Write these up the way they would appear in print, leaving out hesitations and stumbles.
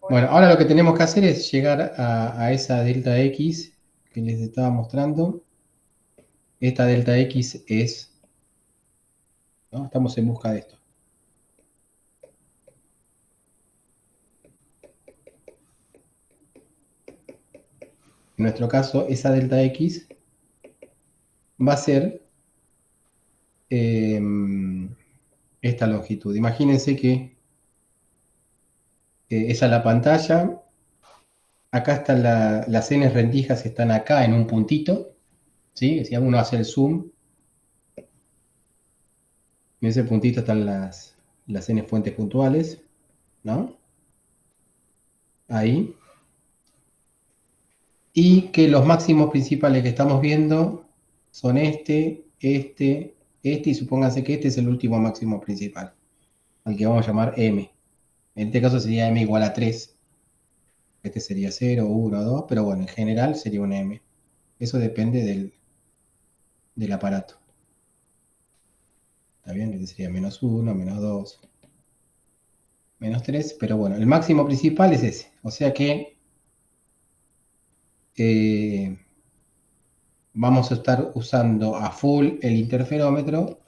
Bueno, ahora lo que tenemos que hacer es llegar a esa delta X que les estaba mostrando. Esta delta X es, ¿no? Estamos en busca de esto. En nuestro caso, esa delta X va a ser esta longitud. Imagínense que esa es la pantalla. Acá están las n rendijas, están acá en un puntito. ¿Sí? Si uno hace el zoom, en ese puntito están las n fuentes puntuales, ¿no? Ahí. Y que los máximos principales que estamos viendo son este, y supónganse que este es el último máximo principal, al que vamos a llamar m. En este caso sería m igual a 3. Este sería 0, 1, 2, pero bueno, en general sería un m. Eso depende del aparato. ¿Está bien? Este sería menos 1, menos 2, menos 3, pero bueno, el máximo principal es ese. O sea que vamos a estar usando a full el interferómetro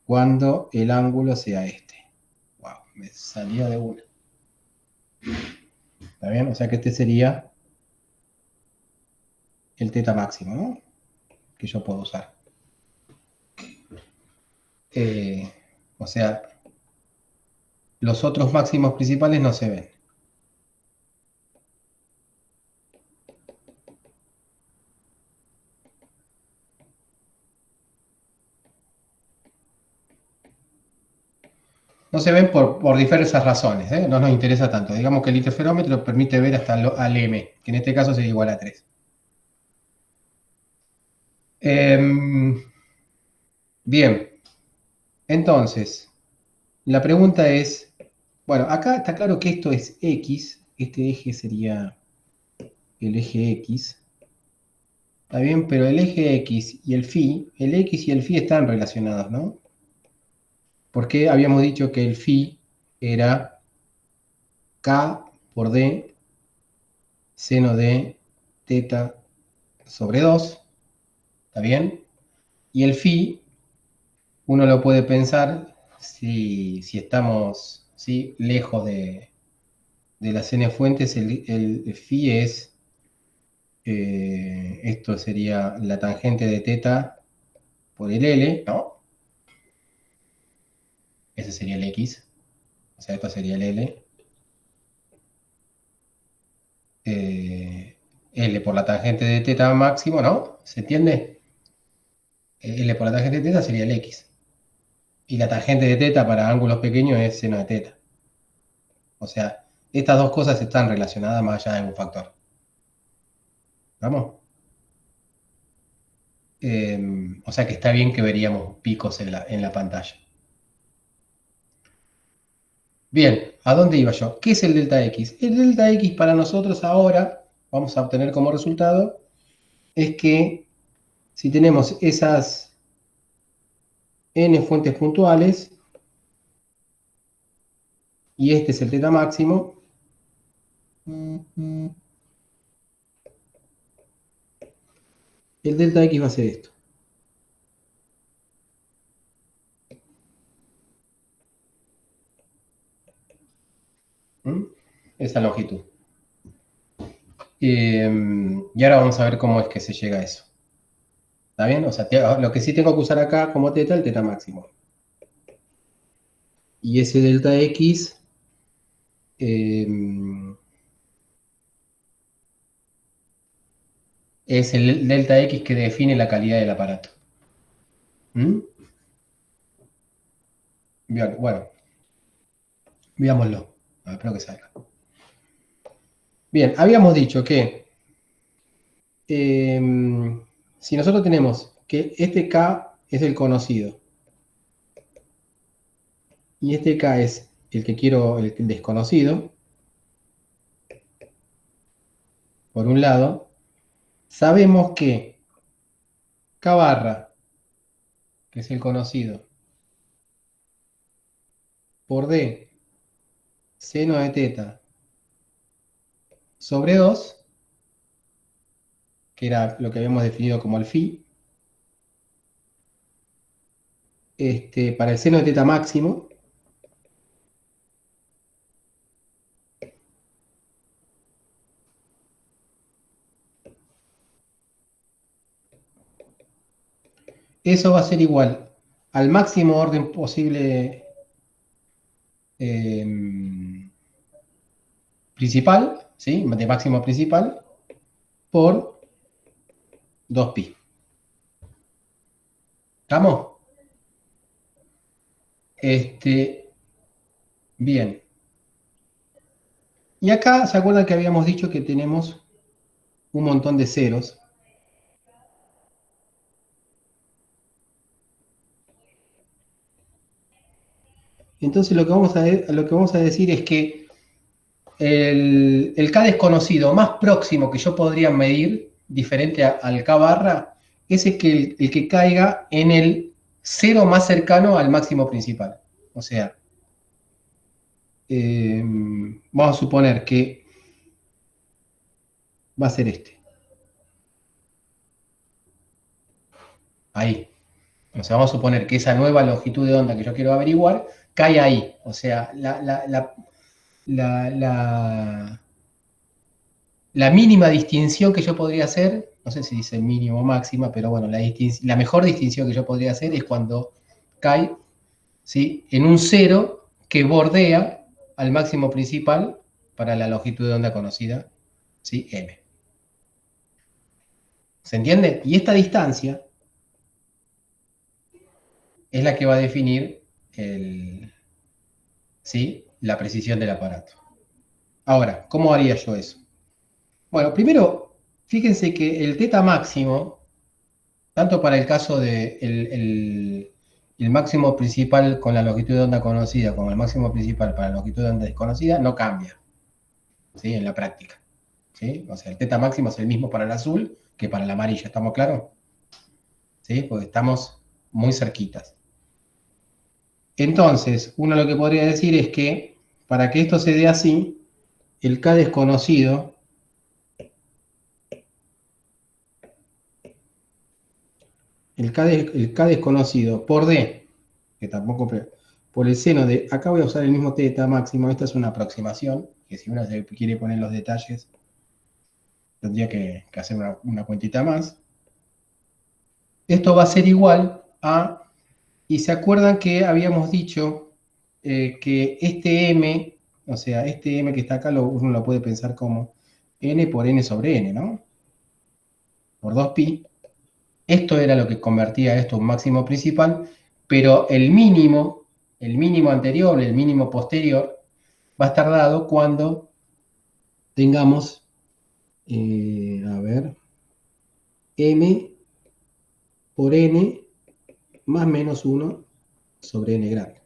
cuando el ángulo sea este. Wow, me salía de una. ¿Está bien? O sea que este sería el teta máximo, ¿no? Que yo puedo usar. O sea, los otros máximos principales no se ven. No se ven por diversas razones, ¿eh? No nos interesa tanto. Digamos que el interferómetro permite ver hasta al m, que en este caso sería igual a 3. Bien, entonces, la pregunta es, bueno, acá está claro que esto es X, este eje sería el eje X, está bien, pero el eje X y el X y el phi están relacionados, ¿no? Porque habíamos dicho que el phi era K por D seno de teta sobre 2, ¿está bien? Y el phi, uno lo puede pensar si estamos lejos de las n fuentes, el phi es, esto sería la tangente de teta por el L, ¿no? Ese sería el X, o sea, esto sería el L. L por la tangente de teta máximo, ¿no? ¿Se entiende? L por la tangente de teta sería el X. Y la tangente de teta para ángulos pequeños es seno de teta. O sea, estas dos cosas están relacionadas más allá de un factor. ¿Vamos? O sea que está bien que veríamos picos en la pantalla. Bien, ¿a dónde iba yo? ¿Qué es el delta X? El delta X para nosotros ahora, vamos a obtener como resultado, es que si tenemos esas n fuentes puntuales, y este es el teta máximo, el delta X va a ser esto. Esa longitud. Y ahora vamos a ver cómo es que se llega a eso. ¿Está bien? O sea, lo que sí tengo que usar acá como teta, el teta máximo. Y ese delta X es el delta X que define la calidad del aparato. Bien, bueno, veámoslo. A ver, espero que salga. Bien, habíamos dicho que si nosotros tenemos que este K es el conocido y este K es el que quiero, el desconocido, por un lado, sabemos que K barra, que es el conocido, por D, seno de teta sobre 2, que era lo que habíamos definido como el phi, para el seno de teta máximo, eso va a ser igual al máximo orden posible principal, ¿sí? De máximo principal, por 2pi. ¿Estamos? Bien. Y acá, ¿se acuerdan que habíamos dicho que tenemos un montón de ceros? Entonces lo que vamos a decir es que el K desconocido más próximo que yo podría medir, diferente al K barra, es el que caiga en el cero más cercano al máximo principal. O sea, vamos a suponer que va a ser este. Ahí. O sea, vamos a suponer que esa nueva longitud de onda que yo quiero averiguar cae ahí. O sea, la mínima distinción que yo podría hacer, no sé si dice mínimo o máxima, pero bueno, la mejor distinción que yo podría hacer es cuando cae, ¿sí?, en un cero que bordea al máximo principal para la longitud de onda conocida, ¿sí?, m. ¿Se entiende? Y esta distancia es la que va a definir ¿sí?, la precisión del aparato. Ahora, ¿cómo haría yo eso? Bueno, primero, fíjense que el teta máximo, tanto para el caso de el máximo principal con la longitud de onda conocida como el máximo principal para la longitud de onda desconocida, no cambia, ¿sí?, en la práctica, ¿sí? O sea, el teta máximo es el mismo para el azul que para el amarillo, ¿estamos claros? ¿Sí? Porque estamos muy cerquitas. Entonces, uno lo que podría decir es que para que esto se dé así, el K desconocido el K desconocido por D, que tampoco, por el seno de, acá voy a usar el mismo teta máximo, esta es una aproximación, que si uno se quiere poner los detalles, tendría que hacer una cuentita más. Esto va a ser igual a, y se acuerdan que habíamos dicho que este M, o sea, este M que está acá, uno lo puede pensar como N por N sobre N, ¿no? Por 2pi. Esto era lo que convertía esto en un máximo principal, pero el mínimo anterior, el mínimo posterior, va a estar dado cuando tengamos, a ver, m por n más menos 1 sobre n grande.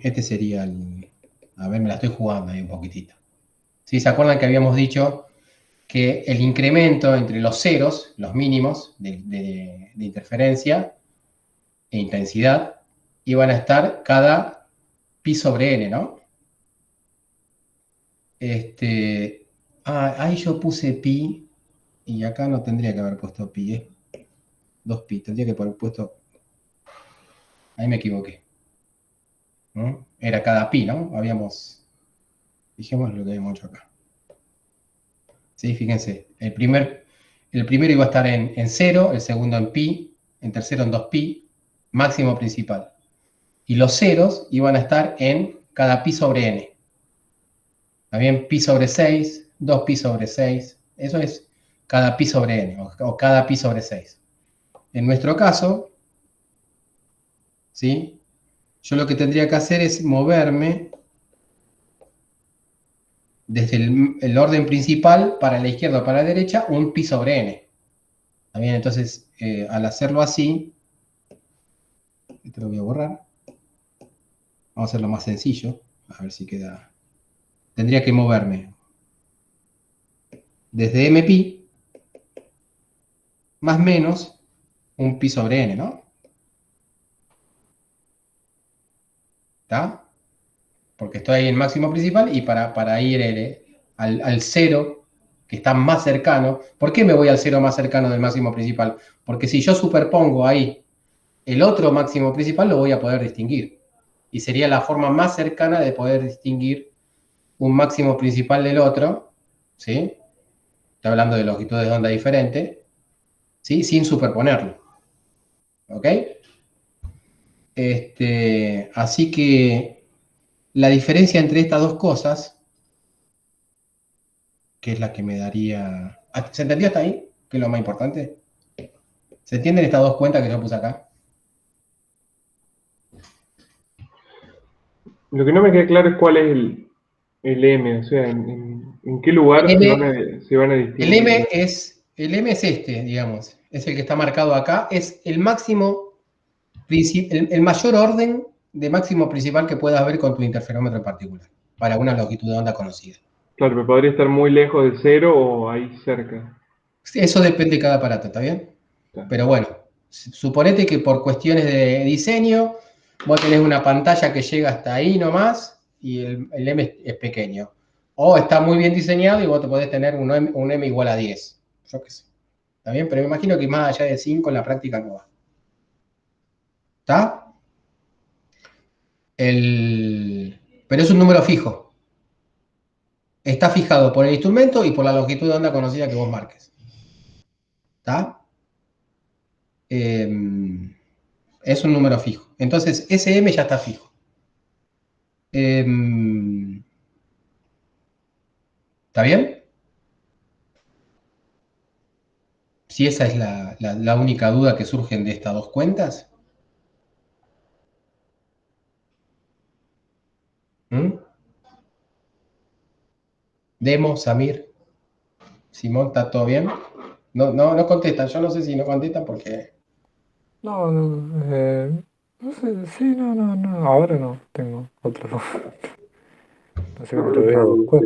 Este sería el... A ver, me la estoy jugando ahí un poquitito. ¿Sí? ¿Se acuerdan que habíamos dicho que el incremento entre los ceros, los mínimos de interferencia e intensidad, iban a estar cada pi sobre n, ¿no? Ahí yo puse pi y acá no tendría que haber puesto pi, 2pi, tendría que haber puesto, ahí me equivoqué. ¿No? Era cada pi, ¿no? Dijimos lo que habíamos hecho acá. ¿Sí? Fíjense, el primero iba a estar en 0, el segundo en pi, el tercero en 2pi, máximo principal. Y los ceros iban a estar en cada pi sobre n. También pi sobre 6, 2pi sobre 6. Eso es cada pi sobre n, o cada pi sobre 6. En nuestro caso, ¿sí?, yo lo que tendría que hacer es moverme desde el orden principal para la izquierda o para la derecha, un pi sobre n. ¿Está bien? Entonces, al hacerlo así, esto lo voy a borrar. Vamos a hacerlo más sencillo, a ver si queda. Tendría que moverme desde mpi más menos un pi sobre n, ¿no? ¿Está? porque estoy ahí en máximo principal, y para ir al cero, que está más cercano. ¿Por qué me voy al cero más cercano del máximo principal? Porque si yo superpongo ahí el otro máximo principal, lo voy a poder distinguir. Y sería la forma más cercana de poder distinguir un máximo principal del otro, ¿sí? Estoy hablando de longitudes de onda diferentes, ¿sí? Sin superponerlo, ¿ok? Así que la diferencia entre estas dos cosas, que es la que me daría... ¿Se entendió hasta ahí? ¿Qué es lo más importante? ¿Se entienden estas dos cuentas que yo puse acá? Lo que no me queda claro es cuál es el M, o sea, en qué lugar M, se van a el distinguir. M es este, digamos, es el que está marcado acá, es el máximo, el mayor orden de máximo principal que puedas ver con tu interferómetro en particular, para una longitud de onda conocida. Claro, pero podría estar muy lejos del cero o ahí cerca. Eso depende de cada aparato, ¿está bien? Está. Pero bueno, suponete que por cuestiones de diseño, vos tenés una pantalla que llega hasta ahí nomás y el M es pequeño. O está muy bien diseñado y vos te podés tener un M igual a 10. Yo qué sé. ¿Está bien? Pero me imagino que más allá de 5 en la práctica no va. ¿Está? Pero es un número fijo. Está fijado por el instrumento y por la longitud de onda conocida que vos marques. ¿Está? Es un número fijo. Entonces, ese M ya está fijo. ¿Está bien? Si esa es la única duda que surgen de estas dos cuentas. ¿Mm? Demo, Samir, Simón, ¿está todo bien? No, no, no contestan. Yo no sé si no contestan porque... No, no, no sé, sí, no, no, no, ahora no, tengo otro. Básicamente veo después.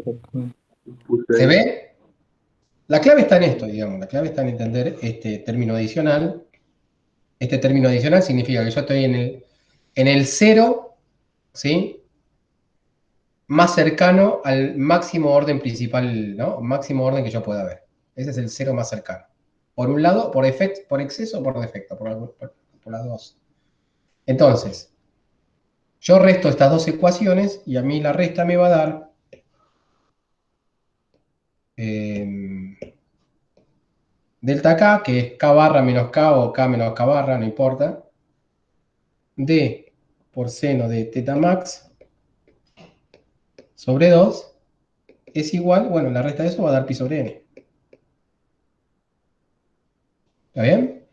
¿Se ve? La clave está en esto, digamos. La clave está en entender este término adicional. Este término adicional significa que yo estoy en el cero, ¿sí? Más cercano al máximo orden principal, ¿no? Máximo orden que yo pueda ver. Ese es el cero más cercano. Por un lado, por exceso o por defecto, por las dos. Entonces, yo resto estas dos ecuaciones y a mí la resta me va a dar delta K, que es K barra menos K o K menos K barra, no importa, D por seno de teta max sobre 2 es igual, bueno, la resta de eso va a dar pi sobre n. ¿Está bien?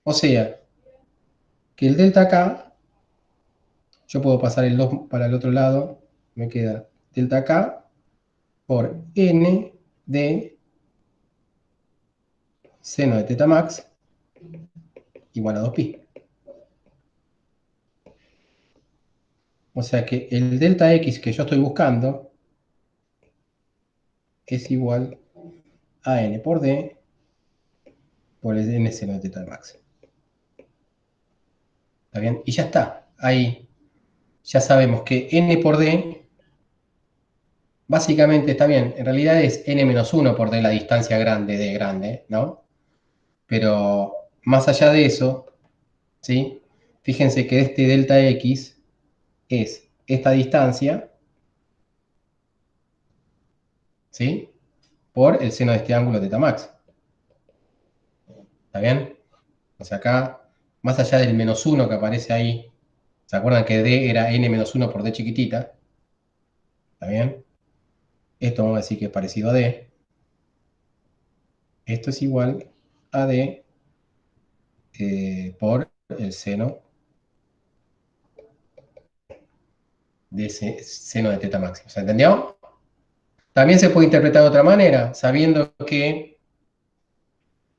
O sea, que el delta K, yo puedo pasar el 2 para el otro lado, me queda delta K por n de seno de teta max igual a 2pi. O sea que el delta X que yo estoy buscando es igual a n por d por el n seno de teta max. ¿Está bien? Y ya está. Ahí ya sabemos que n por d básicamente está bien. En realidad es n-1 por d la distancia grande de grande, ¿no? Pero más allá de eso, ¿sí? Fíjense que este delta x es esta distancia, ¿sí? Por el seno de este ángulo teta max. ¿Está bien? O sea, acá, más allá del -1 que aparece ahí, ¿se acuerdan que d era n-1 por d chiquitita? ¿Está bien? Esto vamos a decir que es parecido a d. Esto es igual a d por el seno de ese seno de teta máximo. ¿Se entendió? También se puede interpretar de otra manera, sabiendo que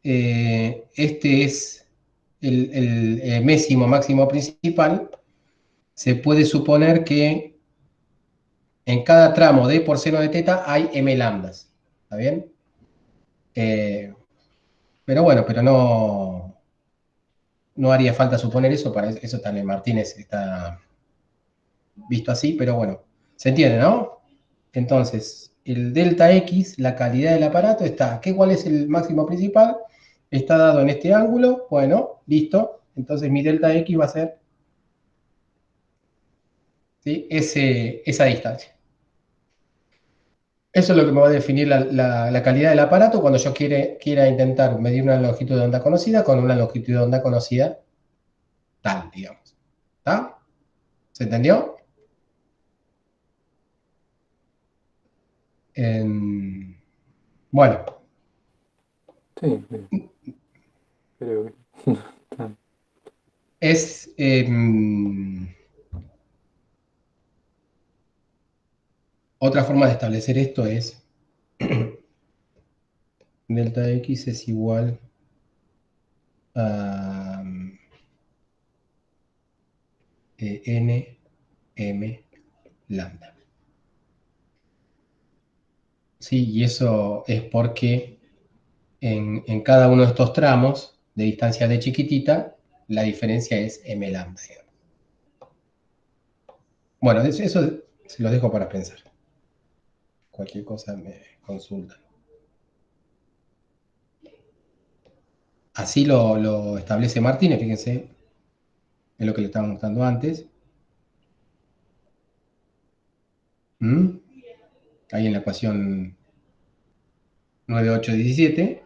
este es el mésimo máximo principal. Se puede suponer que en cada tramo d por seno de teta hay m lambdas. ¿Está bien? Pero bueno, pero no. no haría falta suponer eso, para eso también Martínez está visto así, pero bueno, se entiende, ¿no? Entonces, el delta X, la calidad del aparato está, ¿cuál es el máximo principal? Está dado en este ángulo, bueno, listo. Entonces mi delta X va a ser, ¿sí?, esa distancia. Eso es lo que me va a definir la calidad del aparato cuando yo quiera intentar medir una longitud de onda conocida con una longitud de onda conocida tal, digamos. ¿Está? ¿Se entendió? Bueno, Sí, sí, creo que. Está. es otra forma de establecer esto es delta X es igual a n m lambda. Sí, y eso es porque en cada uno de estos tramos de distancia d chiquitita, la diferencia es m lambda. Bueno, eso se los dejo para pensar. Cualquier cosa me consultan. Así lo establece Martínez, fíjense, es lo que le estaba mostrando antes. Ahí en la ecuación 9817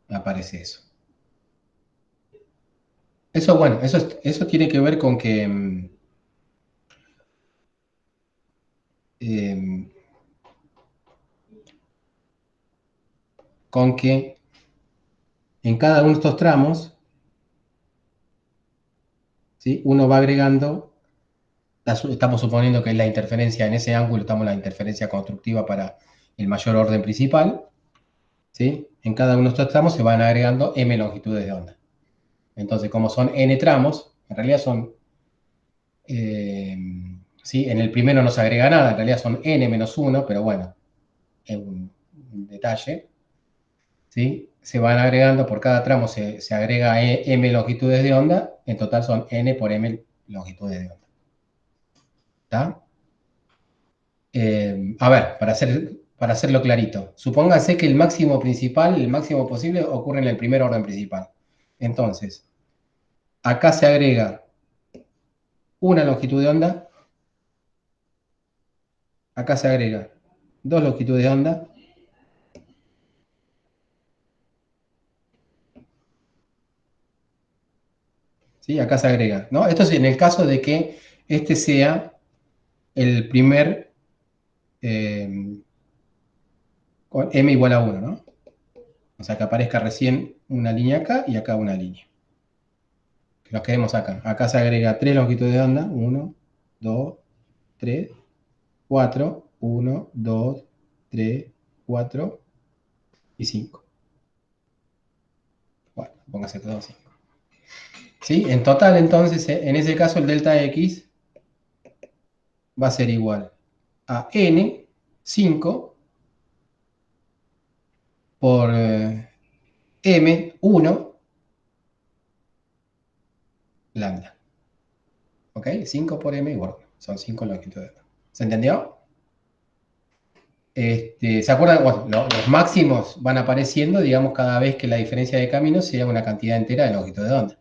aparece eso. Eso, bueno, eso tiene que ver con que en cada uno de estos tramos, ¿sí?, uno va agregando, estamos suponiendo que es la interferencia en ese ángulo, estamos en la interferencia constructiva para el mayor orden principal, ¿sí? En cada uno de estos tramos se van agregando m longitudes de onda. Entonces, como son n tramos, en realidad son, ¿sí?, en el primero no se agrega nada, en realidad son n menos 1, pero bueno, es un detalle, ¿sí? Se van agregando, por cada tramo se agrega m longitudes de onda, en total son n por m longitudes de onda. ¿Está? A ver, para hacerlo clarito, supónganse que el máximo principal, el máximo posible, ocurre en el primer orden principal. Entonces, acá se agrega una longitud de onda, acá se agrega dos longitudes de onda, ¿sí? Acá se agrega, ¿no? Esto es en el caso de que este sea el primer, con m igual a 1, ¿no? O sea, que aparezca recién una línea acá y acá una línea. Que nos quedemos acá. Acá se agrega tres longitudes de onda, 1, 2, 3, 4, 1, 2, 3, 4 y 5. Bueno, póngase todo 5. ¿Sí? En total, entonces, en ese caso, el delta X va a ser igual a n, 5, por m, 1, lambda. ¿Ok? 5 por m igual. Son 5 longitudes. ¿Se entendió? ¿Se acuerdan? Bueno, los máximos van apareciendo, digamos, cada vez que la diferencia de caminos sea una cantidad entera de longitud de onda.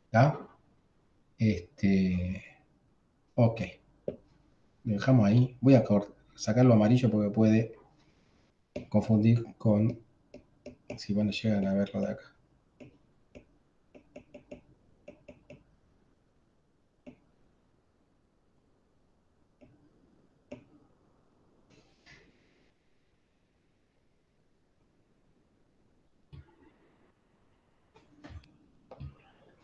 ¿Está? Ok. Lo dejamos ahí. Voy a sacarlo amarillo porque puede confundir con, si bueno llegan a verlo de acá.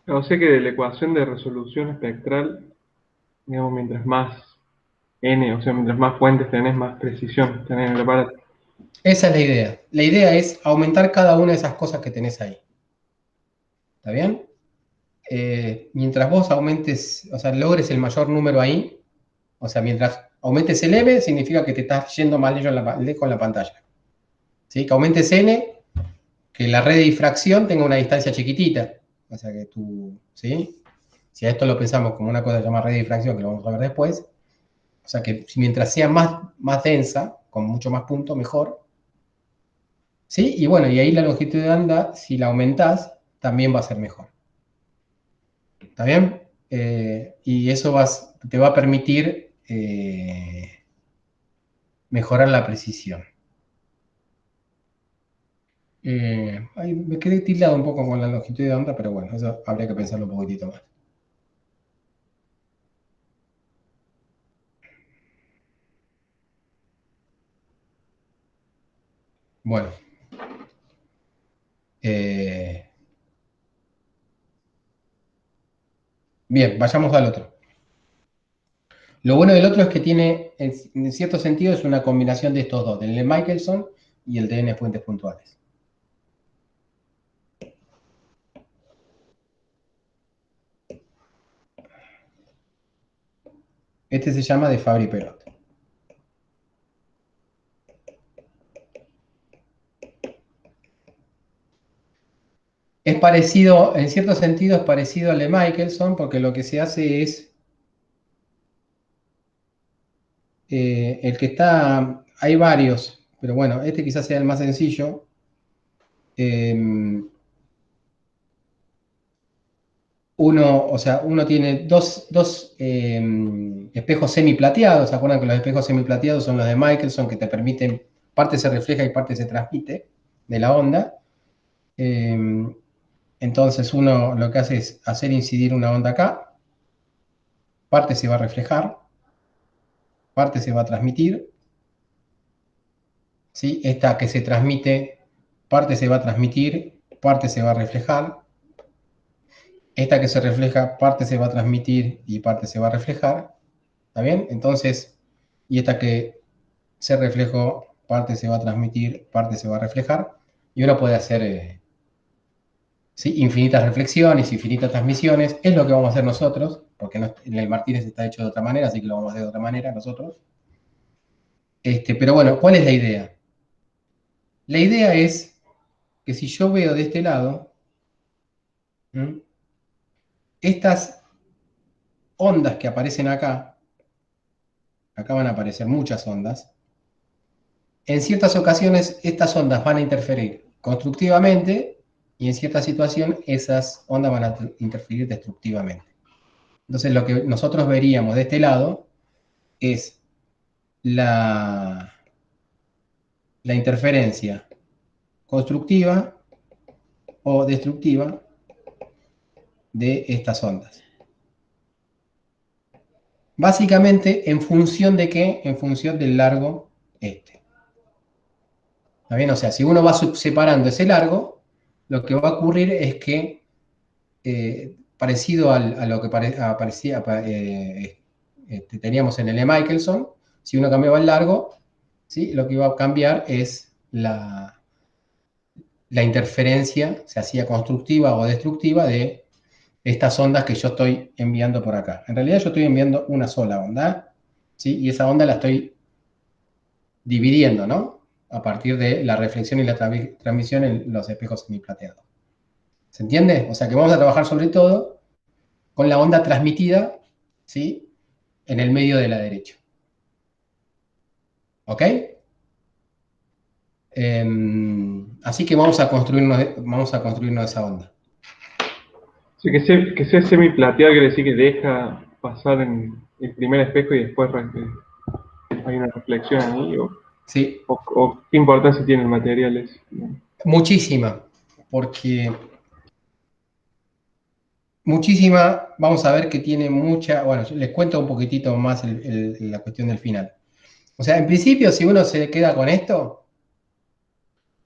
O sea que de la ecuación de resolución espectral, digamos, mientras más n, o sea, mientras más fuentes tenés, más precisión tenés en el aparato. Esa es la idea. La idea es aumentar cada una de esas cosas que tenés ahí. ¿Está bien? Mientras vos aumentes, o sea, logres el mayor número ahí, o sea, mientras aumentes el m, significa que te estás yendo más lejos en la pantalla. ¿Sí? Que aumentes n, que la red de difracción tenga una distancia chiquitita. O sea que tú, ¿sí? Si a esto lo pensamos como una cosa llamada red de difracción, que lo vamos a ver después, o sea que mientras sea más densa, con mucho más puntos, mejor. ¿Sí? Y bueno, y ahí la longitud de onda, si la aumentás, también va a ser mejor. ¿Está bien? Y eso te va a permitir mejorar la precisión. Me quedé tildado un poco con la longitud de onda, pero bueno, eso habría que pensarlo un poquitito más. Bueno. Bien, vayamos al otro. Lo bueno del otro es que tiene, en cierto sentido, es una combinación de estos dos, del de Michelson y el de n fuentes puntuales. Este se llama de Fabry-Perot. Es parecido, en cierto sentido, es parecido al de Michelson, porque lo que se hace es, el que está, hay varios, pero bueno, este quizás sea el más sencillo. Uno tiene dos espejos semiplateados. ¿Se acuerdan que los espejos semiplateados son los de Michelson, que te permiten, parte se refleja y parte se transmite de la onda? Entonces uno lo que hace es hacer incidir una onda acá, parte se va a reflejar, parte se va a transmitir, ¿sí? Esta que se transmite, parte se va a transmitir, parte se va a reflejar. Esta que se refleja, parte se va a transmitir y parte se va a reflejar. ¿Está bien? Entonces, y esta que se reflejó, parte se va a transmitir, parte se va a reflejar. Y uno puede hacer ¿sí? Infinitas reflexiones, infinitas transmisiones. Es lo que vamos a hacer nosotros, porque en el Martínez está hecho de otra manera, así que lo vamos a hacer de otra manera nosotros. Pero bueno, ¿cuál es la idea? La idea es que si yo veo de este lado, estas ondas que aparecen acá van a aparecer muchas ondas. En ciertas ocasiones estas ondas van a interferir constructivamente y en cierta situación esas ondas van a interferir destructivamente. Entonces lo que nosotros veríamos de este lado es la interferencia constructiva o destructiva de estas ondas. Básicamente, ¿en función de qué? En función del largo este. ¿Está bien? O sea, si uno va separando ese largo, lo que va a ocurrir es que, parecido a lo que teníamos en el de Michelson, si uno cambiaba el largo, ¿sí? Lo que iba a cambiar es la interferencia, se hacía constructiva o destructiva de estas ondas que yo estoy enviando por acá. En realidad yo estoy enviando una sola onda, ¿sí? Y esa onda la estoy dividiendo, ¿no? A partir de la reflexión y la transmisión en los espejos semiplateados. ¿Se entiende? O sea que vamos a trabajar sobre todo con la onda transmitida, ¿sí? En el medio de la derecha. ¿Ok? Así que vamos a construirnos esa onda. Sí, que sea semiplateado quiere decir que deja pasar en el primer espejo y después hay una reflexión ahí. Sí. ¿O qué importancia tiene el material ese? Muchísima, porque vamos a ver que tiene mucha, bueno, les cuento un poquitito más la cuestión del final. O sea, en principio, si uno se queda con esto,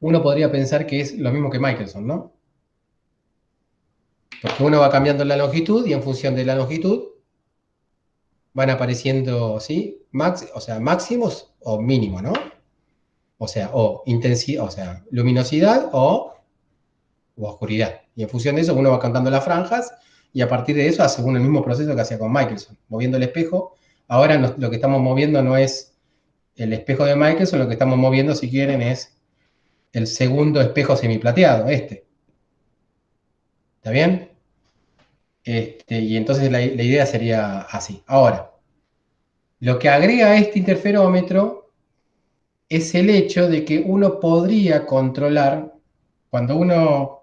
uno podría pensar que es lo mismo que Michelson, ¿no? Porque uno va cambiando la longitud y en función de la longitud van apareciendo, ¿sí? O sea, máximos o mínimos, ¿no? O sea, o intensidad, o sea, luminosidad o oscuridad. Y en función de eso uno va cantando las franjas y a partir de eso hace uno el mismo proceso que hacía con Michelson, moviendo el espejo. Ahora lo que estamos moviendo no es el espejo de Michelson, lo que estamos moviendo, si quieren, es el segundo espejo semiplateado, este. ¿Está bien? Y entonces la idea sería así. Ahora, lo que agrega este interferómetro es el hecho de que uno podría controlar, cuando uno,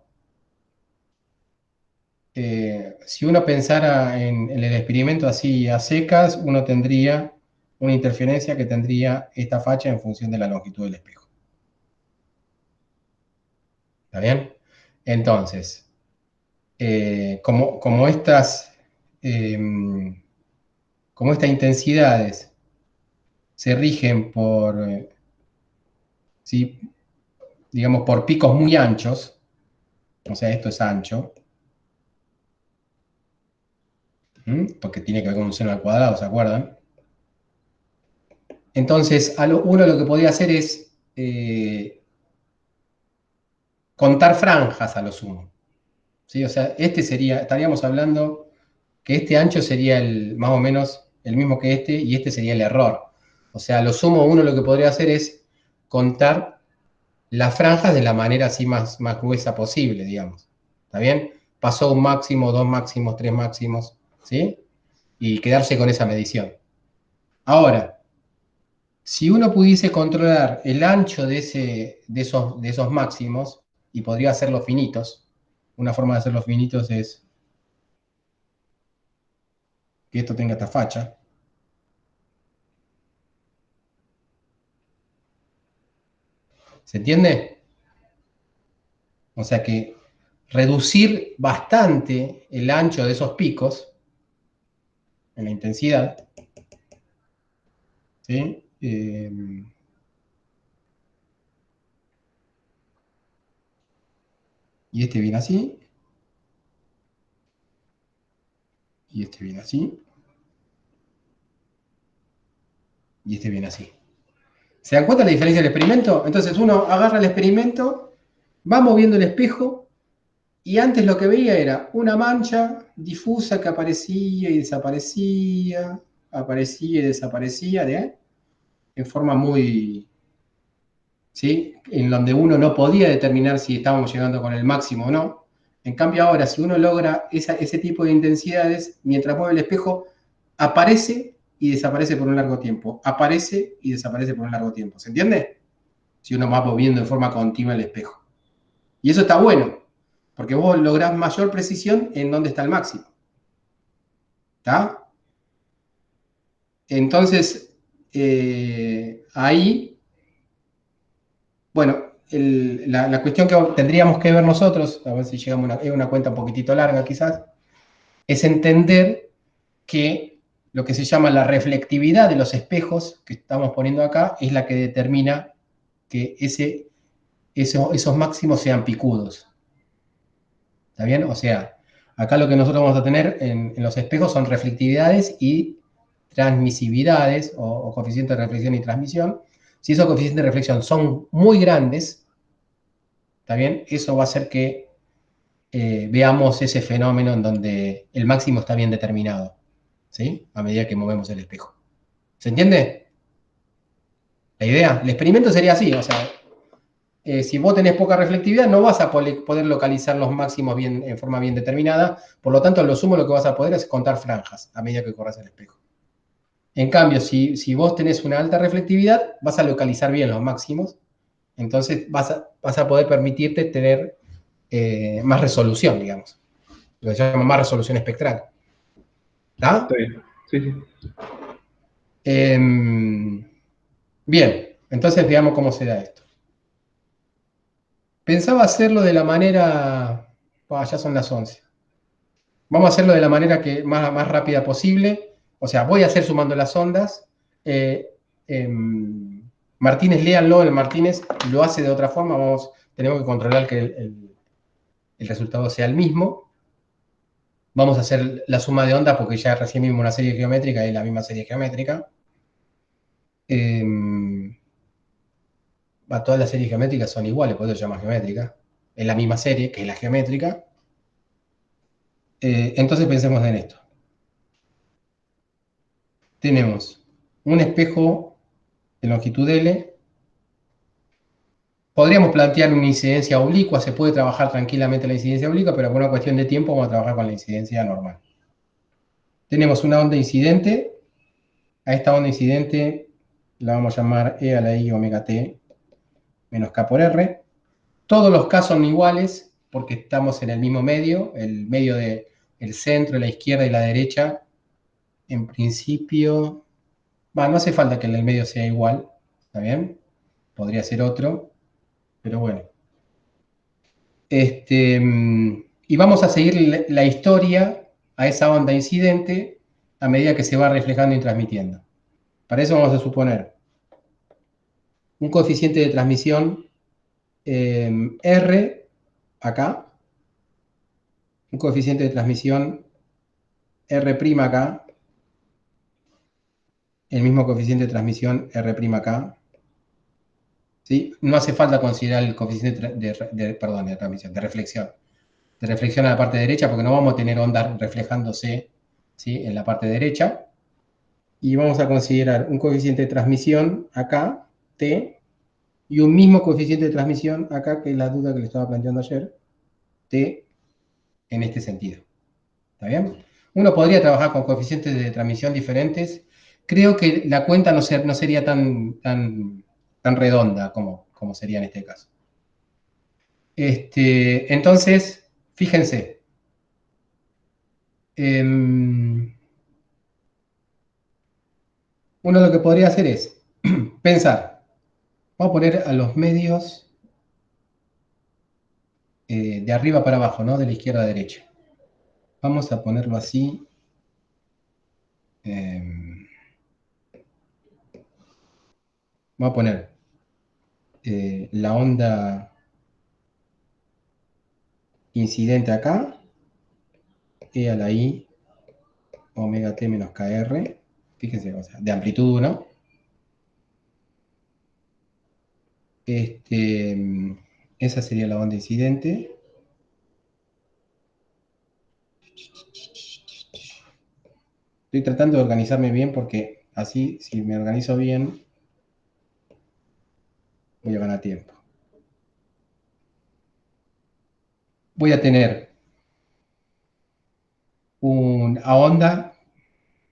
si uno pensara en el experimento así a secas, uno tendría una interferencia que tendría esta facha en función de la longitud del espejo. ¿Está bien? Entonces, como eh, como estas intensidades se rigen por, ¿sí? digamos, por picos muy anchos, o sea, esto es ancho, porque tiene que ver con un seno al cuadrado, ¿se acuerdan? Entonces, uno lo que podía hacer es contar franjas a lo sumo. ¿Sí? O sea, estaríamos hablando que este ancho sería más o menos el mismo que este, y este sería el error. O sea, a lo sumo uno lo que podría hacer es contar las franjas de la manera así más gruesa posible, digamos. ¿Está bien? Pasó un máximo, dos máximos, tres máximos, ¿sí? Y quedarse con esa medición. Ahora, si uno pudiese controlar el ancho de esos máximos, y podría hacerlos finitos, una forma de hacerlos finitos es que esto tenga esta facha. ¿Se entiende? O sea que reducir bastante el ancho de esos picos en la intensidad, ¿sí? Y este viene así, y este viene así, y este viene así. ¿Se dan cuenta la diferencia del experimento? Entonces uno agarra el experimento, va moviendo el espejo, y antes lo que veía era una mancha difusa que aparecía y desaparecía, aparecía y desaparecía, en forma muy, ¿sí? En donde uno no podía determinar si estábamos llegando con el máximo o no. En cambio ahora, si uno logra ese tipo de intensidades, mientras mueve el espejo, aparece y desaparece por un largo tiempo. Aparece y desaparece por un largo tiempo. ¿Se entiende? Si uno va moviendo en forma continua el espejo. Y eso está bueno, porque vos lográs mayor precisión en dónde está el máximo. ¿Está? Entonces, ahí, bueno, la cuestión que tendríamos que ver nosotros, a ver si llegamos a una cuenta un poquitito larga quizás, es entender que lo que se llama la reflectividad de los espejos que estamos poniendo acá es la que determina que esos máximos sean picudos. ¿Está bien? O sea, acá lo que nosotros vamos a tener en los espejos son reflectividades y transmisividades o coeficientes de reflexión y transmisión. Si esos coeficientes de reflexión son muy grandes, ¿está bien? Eso va a hacer que veamos ese fenómeno en donde el máximo está bien determinado, ¿sí? A medida que movemos el espejo. ¿Se entiende? La idea, el experimento sería así, o sea, si vos tenés poca reflectividad, no vas a poder localizar los máximos en forma bien determinada, por lo tanto, lo sumo lo que vas a poder es contar franjas a medida que corras el espejo. En cambio, si vos tenés una alta reflectividad, vas a localizar bien los máximos, entonces vas a poder permitirte tener más resolución, digamos. Lo que se llama más resolución espectral. ¿Está? Sí, sí. Bien, entonces veamos cómo se da esto. Pensaba hacerlo de la manera... ya son las 11. Vamos a hacerlo de la manera más rápida posible. O sea, voy a hacer sumando las ondas. Martínez, léanlo. El Martínez lo hace de otra forma. Tenemos que controlar que el resultado sea el mismo. Vamos a hacer la suma de ondas porque ya recién vimos una serie geométrica y la misma serie geométrica. Todas las series geométricas son iguales, por eso se llama geométrica. Es la misma serie, que es la geométrica. Entonces pensemos en esto. Tenemos un espejo de longitud L Podríamos plantear una incidencia oblicua, se puede trabajar tranquilamente la incidencia oblicua, pero por una cuestión de tiempo vamos a trabajar con la incidencia normal. Tenemos una onda incidente, a esta onda incidente la vamos a llamar E a la I omega t menos K por R. Todos los K son iguales porque estamos en el mismo medio, el medio del centro, la izquierda y la derecha. En principio, no hace falta que el del medio sea igual, ¿está bien? Podría ser otro, pero bueno. Y vamos a seguir la historia a esa onda incidente a medida que se va reflejando y transmitiendo. Para eso vamos a suponer un coeficiente de transmisión R acá, un coeficiente de transmisión R' acá, el mismo coeficiente de transmisión R' acá. ¿Sí? No hace falta considerar el coeficiente de transmisión, de reflexión. De reflexión a la parte derecha porque no vamos a tener ondas reflejándose, ¿sí?, en la parte derecha. Y vamos a considerar un coeficiente de transmisión acá, T, y un mismo coeficiente de transmisión acá, que es la duda que le estaba planteando ayer, T, en este sentido. ¿Está bien? Uno podría trabajar con coeficientes de transmisión diferentes. Creo que la cuenta no sería tan redonda como sería en este caso. Entonces, fíjense. Uno lo que podría hacer es pensar. Vamos a poner a los medios de arriba para abajo, ¿no? De la izquierda a derecha. Vamos a ponerlo así. Vamos a poner la onda incidente acá, E a la I omega t menos KR, fíjense, o sea, de amplitud 1. Esa sería la onda incidente. Estoy tratando de organizarme bien porque así, si me organizo bien, voy a ganar tiempo. Voy a tener una onda,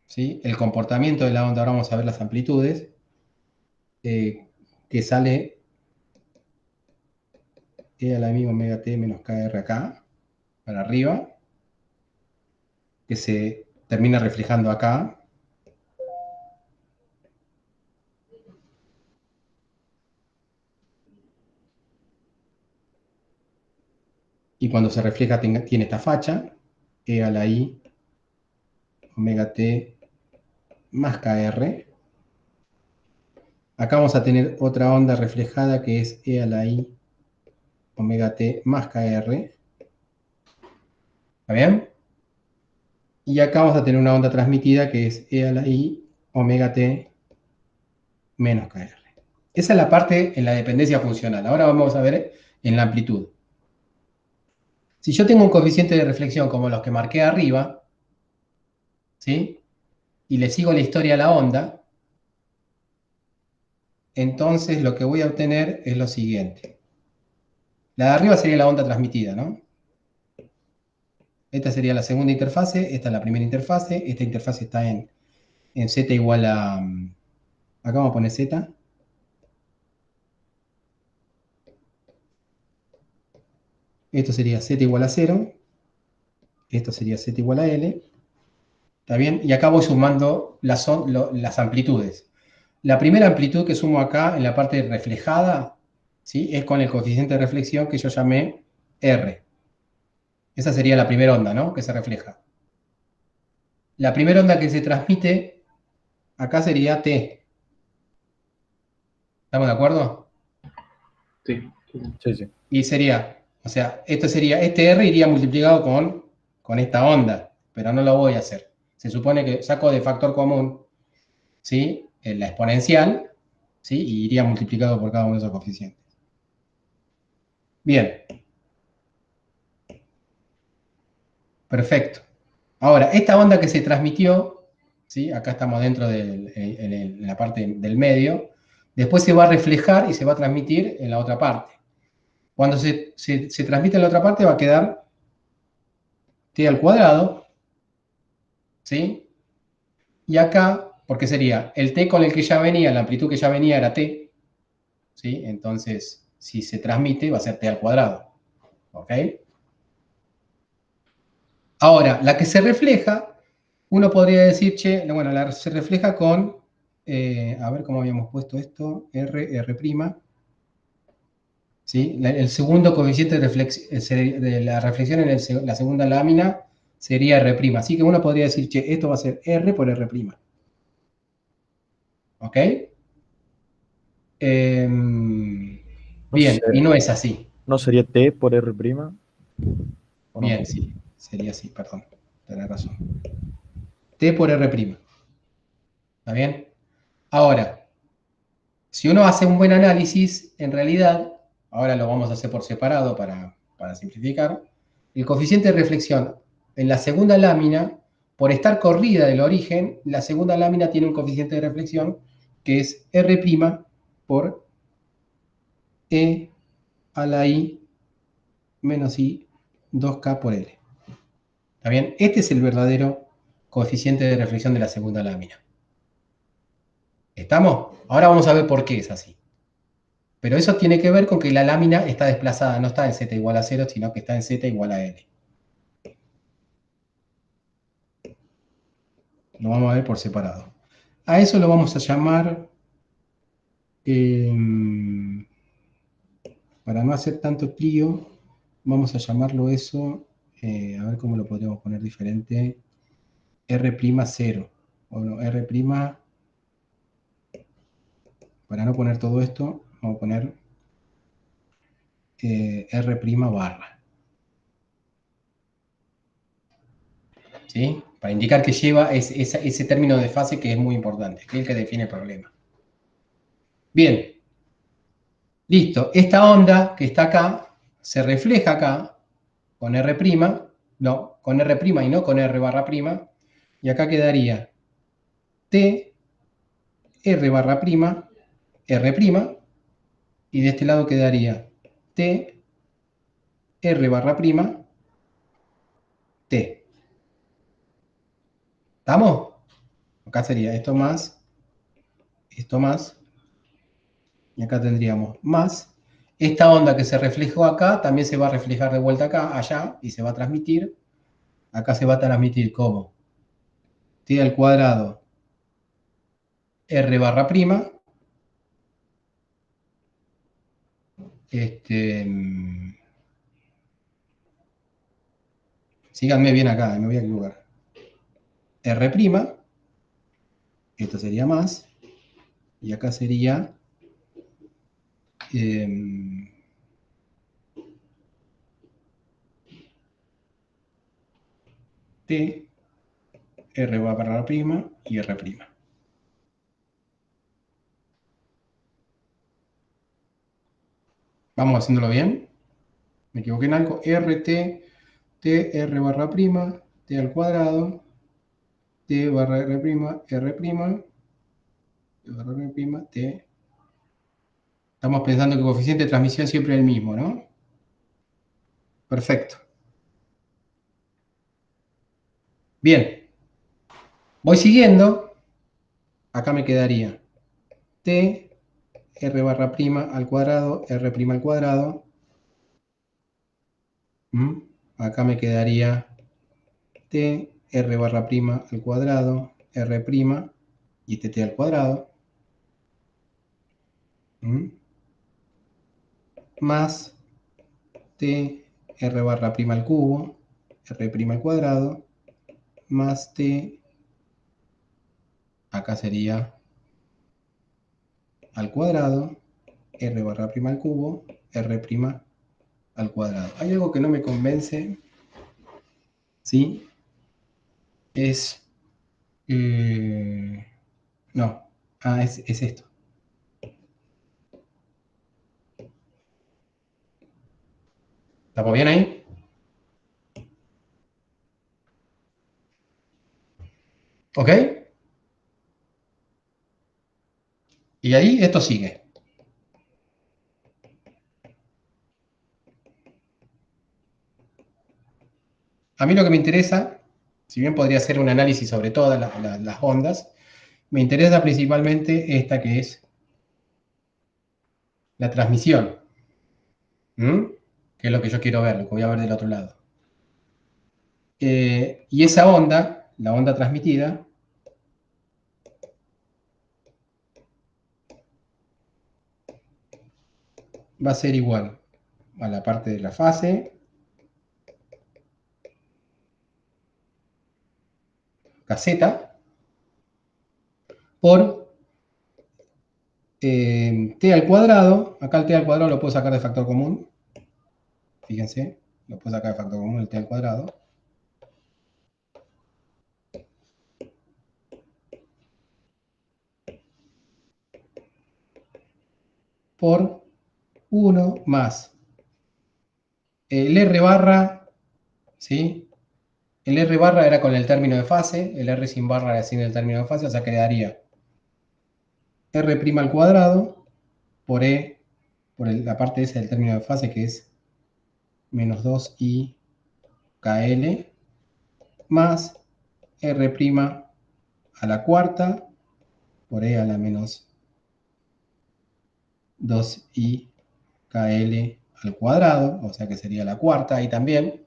¿sí? El comportamiento de la onda, ahora vamos a ver las amplitudes, que sale E a la misma omega t menos KR acá, para arriba, que se termina reflejando acá. Y cuando se refleja tiene esta facha, E a la I omega t más KR. Acá vamos a tener otra onda reflejada que es E a la I omega t más KR. ¿Está bien? Y acá vamos a tener una onda transmitida que es E a la I omega t menos KR. Esa es la parte en la dependencia funcional. Ahora vamos a ver en la amplitud. Si yo tengo un coeficiente de reflexión como los que marqué arriba, ¿sí?, y le sigo la historia a la onda, entonces lo que voy a obtener es lo siguiente. La de arriba sería la onda transmitida, ¿no? Esta sería la segunda interfase, esta es la primera interfase, esta interfase está en z igual a... Acá vamos a poner z. Esto sería z igual a 0. Esto sería z igual a L. ¿Está bien? Y acá voy sumando las amplitudes. La primera amplitud que sumo acá en la parte reflejada, ¿sí?, es con el coeficiente de reflexión que yo llamé R. Esa sería la primera onda, ¿no?, que se refleja. La primera onda que se transmite acá sería T. ¿Estamos de acuerdo? Sí. Sí. Y sería, o sea, este R iría multiplicado con esta onda, pero no lo voy a hacer. Se supone que saco de factor común, ¿sí?, la exponencial, ¿sí?, y iría multiplicado por cada uno de esos coeficientes. Bien. Perfecto. Ahora, esta onda que se transmitió, ¿sí?, acá estamos dentro en la parte del medio, después se va a reflejar y se va a transmitir en la otra parte. Cuando se transmite en la otra parte va a quedar t al cuadrado, ¿sí? Y acá, porque sería el t con el que ya venía, la amplitud que ya venía era t, ¿sí? Entonces, si se transmite va a ser t al cuadrado, ¿ok? Ahora, la que se refleja, uno podría decir, che, bueno, se refleja con, a ver cómo habíamos puesto esto, R', ¿sí? El segundo coeficiente de la reflexión en la segunda lámina sería R'. Así que uno podría decir, che, esto va a ser R por R'. ¿Ok? No sé, Bien, y no es así. ¿no sería T por R prima? ¿O no? Bien, sí, sería así, perdón. Tenés razón. T por R'. ¿Está bien? Ahora, si uno hace un buen análisis, en realidad, ahora lo vamos a hacer por separado para simplificar, el coeficiente de reflexión en la segunda lámina, por estar corrida del origen, la segunda lámina tiene un coeficiente de reflexión que es R' por E a la I menos I 2K por L. ¿Está bien? Este es el verdadero coeficiente de reflexión de la segunda lámina. ¿Estamos? Ahora vamos a ver por qué es así. Pero eso tiene que ver con que la lámina está desplazada, no está en z igual a 0, sino que está en z igual a l. Lo vamos a ver por separado. A eso lo vamos a llamar, para no hacer tanto lío, vamos a llamarlo eso, a ver cómo lo podríamos poner diferente, R'0. Bueno, R', para no poner todo esto, vamos a poner R' barra. ¿Sí? Para indicar que lleva ese término de fase que es muy importante, que es el que define el problema. Bien, listo. Esta onda que está acá se refleja acá con R', no, con R' y no con R barra prima, y acá quedaría T, R barra prima, R', y de este lado quedaría T, R barra prima, T. ¿Estamos? Acá sería esto más, y acá tendríamos más. Esta onda que se reflejó acá también se va a reflejar de vuelta acá, allá, y se va a transmitir. Acá se va a transmitir como t al cuadrado r barra prima. Síganme bien acá, me voy a equivocar. R', esto sería más, y acá sería t, r barra prima y r'. Vamos haciéndolo bien. Me equivoqué en algo. RT, t, r barra prima, t al cuadrado, t barra r', r', barra r', t. Estamos pensando que el coeficiente de transmisión siempre es el mismo, ¿no? Perfecto. Bien. Voy siguiendo. Acá me quedaría t, r barra prima al cuadrado, r' al cuadrado. Acá me quedaría t, r barra prima al cuadrado, r' y este t al cuadrado. Más t, r barra prima al cubo, r' al cuadrado, más t, acá sería al cuadrado, r barra prima al cubo, r' al cuadrado. Hay algo que no me convence, ¿sí? Es, no, es esto. ¿Estamos bien ahí? ¿Ok? Y ahí esto sigue. A mí lo que me interesa, si bien podría hacer un análisis sobre todas las ondas, me interesa principalmente esta que es la transmisión. ¿Mm? Que es lo que yo quiero ver, lo que voy a ver del otro lado. Y esa onda, la onda transmitida, va a ser igual a la parte de la fase, caseta, por t al cuadrado. Acá el t al cuadrado lo puedo sacar de factor común. Fíjense, lo puedo sacar de factor común, el t al cuadrado. Por 1 más el r barra, ¿sí? El r barra era con el término de fase, el r sin barra era sin el término de fase, o sea que quedaría r' al cuadrado por e, por la parte esa del término de fase que es menos 2i kl más r' a la cuarta por e a la menos 2i kl al cuadrado, o sea que sería la cuarta ahí también.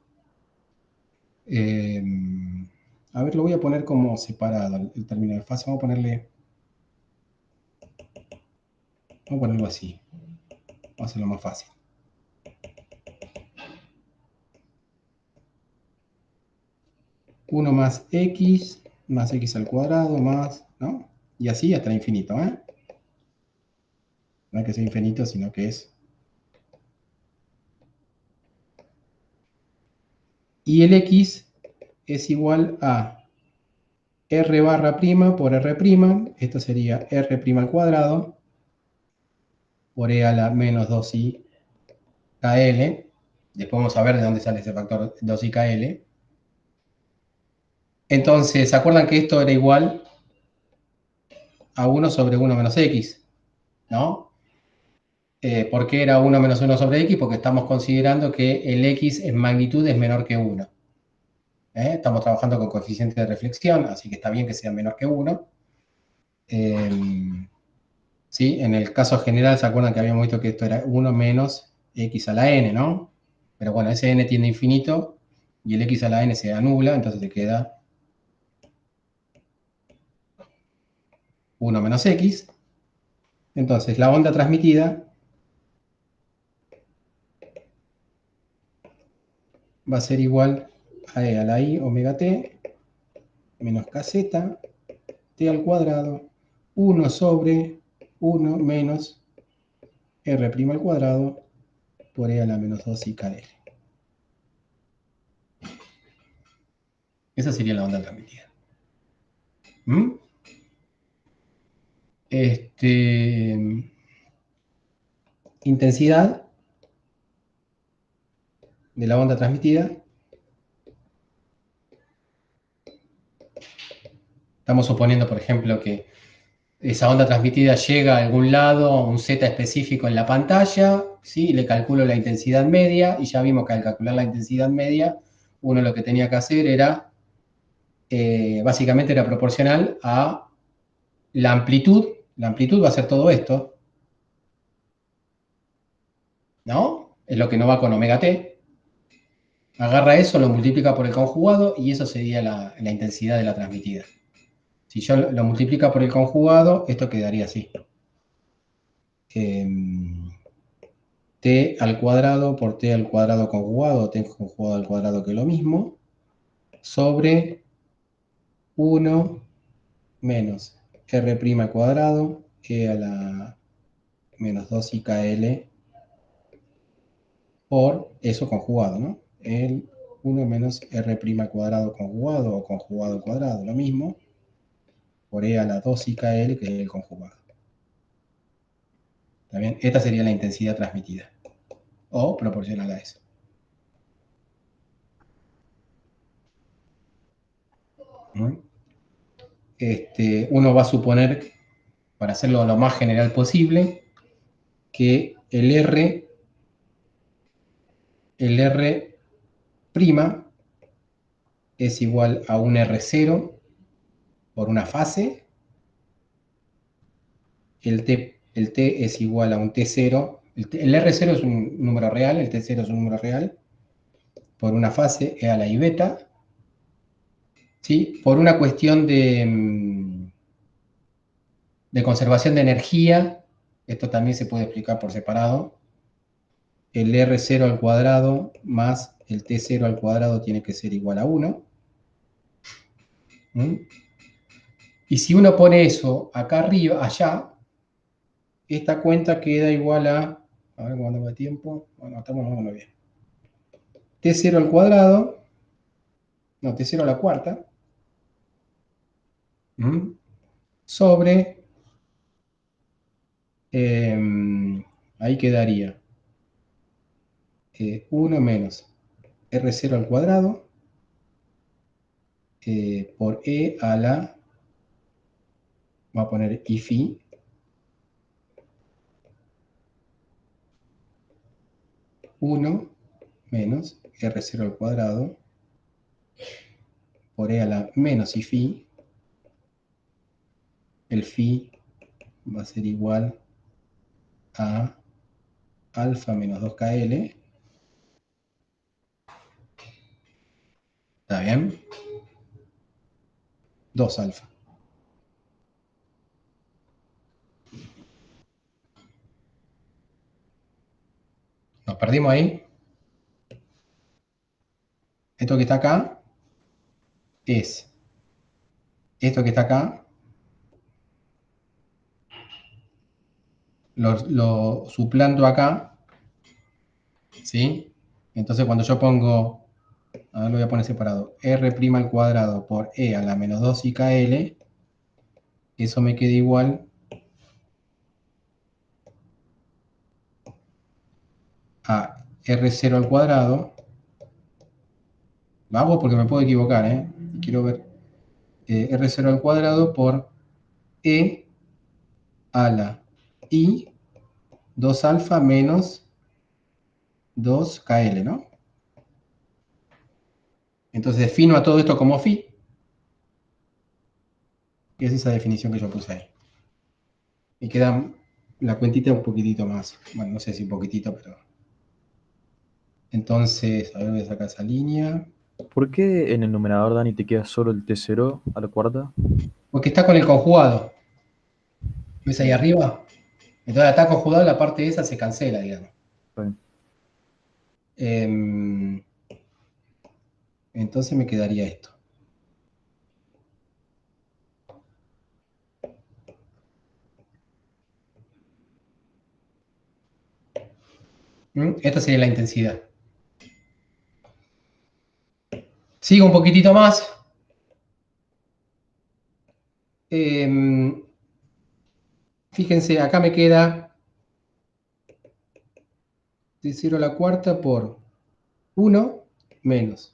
A ver, lo voy a poner como separado el término de fase. Vamos a ponerlo así. Vamos a hacerlo más fácil. Uno más x al cuadrado más, ¿no? Y así hasta el infinito, ¿eh? No es que sea infinito, sino que es. Y el x es igual a r barra prima por r'. Esto sería r' al cuadrado por e a la menos 2i kl. Después vamos a ver de dónde sale ese factor 2i kl. Entonces, ¿se acuerdan que esto era igual a 1 sobre 1 menos x? ¿No? ¿Por qué era 1 menos 1 sobre x? Porque estamos considerando que el x en magnitud es menor que 1. Estamos trabajando con coeficiente de reflexión, así que está bien que sea menor que 1. ¿Sí? En el caso general, ¿se acuerdan que habíamos visto que esto era 1 menos x a la n, ¿no? Pero bueno, ese n tiende a infinito y el x a la n se anula, entonces te queda 1 menos x. Entonces, la onda transmitida va a ser igual a e a la i omega t menos kz t al cuadrado 1 sobre 1 menos r' al cuadrado por e a la menos 2 i kl. Esa sería la onda transmitida. ¿Mm? Intensidad de la onda transmitida. Estamos suponiendo, por ejemplo, que esa onda transmitida llega a algún lado, a un z específico en la pantalla, ¿sí? Le calculo la intensidad media, y ya vimos que al calcular la intensidad media, uno lo que tenía que hacer era, básicamente era proporcional a la amplitud. La amplitud va a ser todo esto, ¿no? Es lo que no va con omega t. Agarra eso, lo multiplica por el conjugado, y eso sería la intensidad de la transmitida. Si yo lo multiplica por el conjugado, esto quedaría así. T al cuadrado por t al cuadrado conjugado, t conjugado al cuadrado que es lo mismo, sobre 1 menos r' al cuadrado, e a la menos 2i kl, por eso conjugado, ¿no? El 1 menos r' al cuadrado conjugado o conjugado al cuadrado, lo mismo, por e a la 2i kl, que es el conjugado. ¿Está bien? Esta sería la intensidad transmitida, o proporcional a eso. Uno va a suponer, para hacerlo lo más general posible, que el R' es igual a un R0 por una fase. El T es igual a un T0. El R0 es un número real, el T0 es un número real, por una fase, E a la I beta. ¿Sí? Por una cuestión de conservación de energía, esto también se puede explicar por separado. El R0 al cuadrado más el T0 al cuadrado tiene que ser igual a 1. ¿Mm? Y si uno pone eso acá arriba, allá, esta cuenta queda igual a ver cómo andamos de tiempo, bueno, estamos más o menos bien. T0 al cuadrado, no, T0 a la cuarta, sobre, ahí quedaría 1 menos R0 al cuadrado por E a la, vamos a poner I phi, 1 menos R0 al cuadrado por E a la menos I phi. El phi va a ser igual a alfa menos 2KL. ¿Está bien? 2 alfa. Nos perdimos ahí. Esto que está acá es esto que está acá. Lo suplanto acá. ¿Sí? Entonces cuando yo pongo, a ver, lo voy a poner separado, R' al cuadrado por E a la menos 2 IKL, eso me queda igual a R0 al cuadrado. Vamos porque me puedo equivocar, ¿eh? Quiero ver. R0 al cuadrado por E a la I 2 alfa menos 2KL, ¿no? Entonces defino a todo esto como phi, y es esa definición que yo puse ahí. Y queda la cuentita un poquitito más. Bueno, no sé si un poquitito, pero... Entonces, a ver, voy a sacar esa línea. ¿Por qué en el numerador, Dani, te queda solo el T0 a la cuarta? Porque está con el conjugado. ¿Ves ahí Bien, arriba? Entonces está conjugado, la parte esa se cancela, digamos. está bien. Entonces me quedaría esto. Esta sería la intensidad. Sigo un poquitito más. Fíjense, acá me queda de 0 a la cuarta por 1 menos.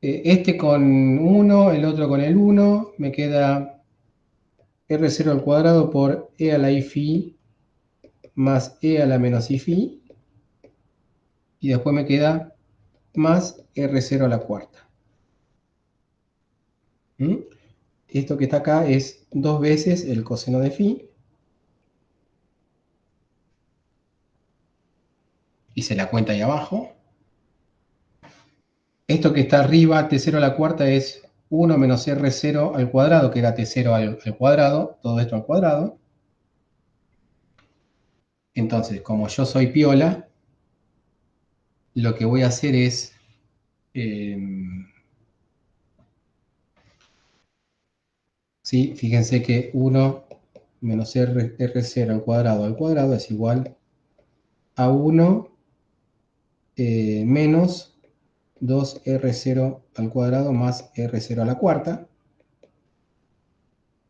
Este con 1, el otro con el 1, me queda R0 al cuadrado por E a la I phi más E a la menos I phi. Y después me queda más R0 a la cuarta. Esto que está acá es 2 veces el coseno de phi. Hice la cuenta ahí abajo. Esto que está arriba, T0 a la cuarta, es 1 menos R0 al cuadrado, que era T0 al cuadrado, todo esto al cuadrado. Entonces, como yo soy piola, lo que voy a hacer es... ¿sí? Fíjense que 1 menos R0 al cuadrado es igual a 1 menos 2R0 al cuadrado más R0 a la cuarta.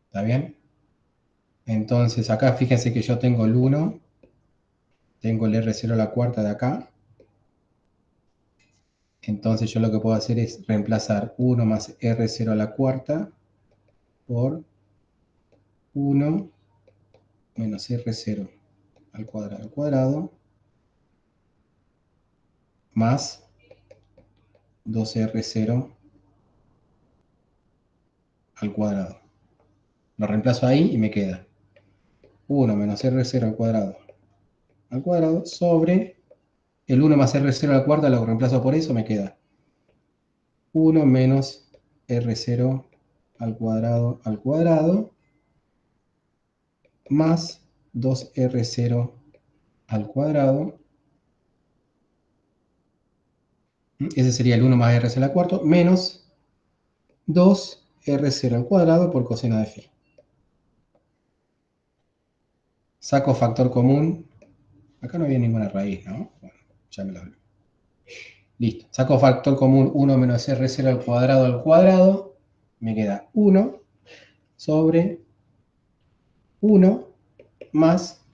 ¿Está bien? Entonces acá fíjense que yo tengo el 1, tengo el R0 a la cuarta de acá. Entonces yo lo que puedo hacer es reemplazar 1 más R0 a la cuarta por 1 menos R0 al cuadrado más 2R0 al cuadrado. Lo reemplazo ahí y me queda 1 menos R0 al cuadrado sobre el 1 más R0 a la cuarta, lo reemplazo por eso, me queda 1 menos R0 al cuadrado más 2R0 al cuadrado. Ese sería el 1 más R0 a la cuarta menos 2R0 al cuadrado por coseno de phi. Saco factor común. Acá no había ninguna raíz, ¿no? Bueno, ya me lo hablé. Listo. Saco factor común 1 menos R0 al cuadrado. Me queda 1 sobre 1 más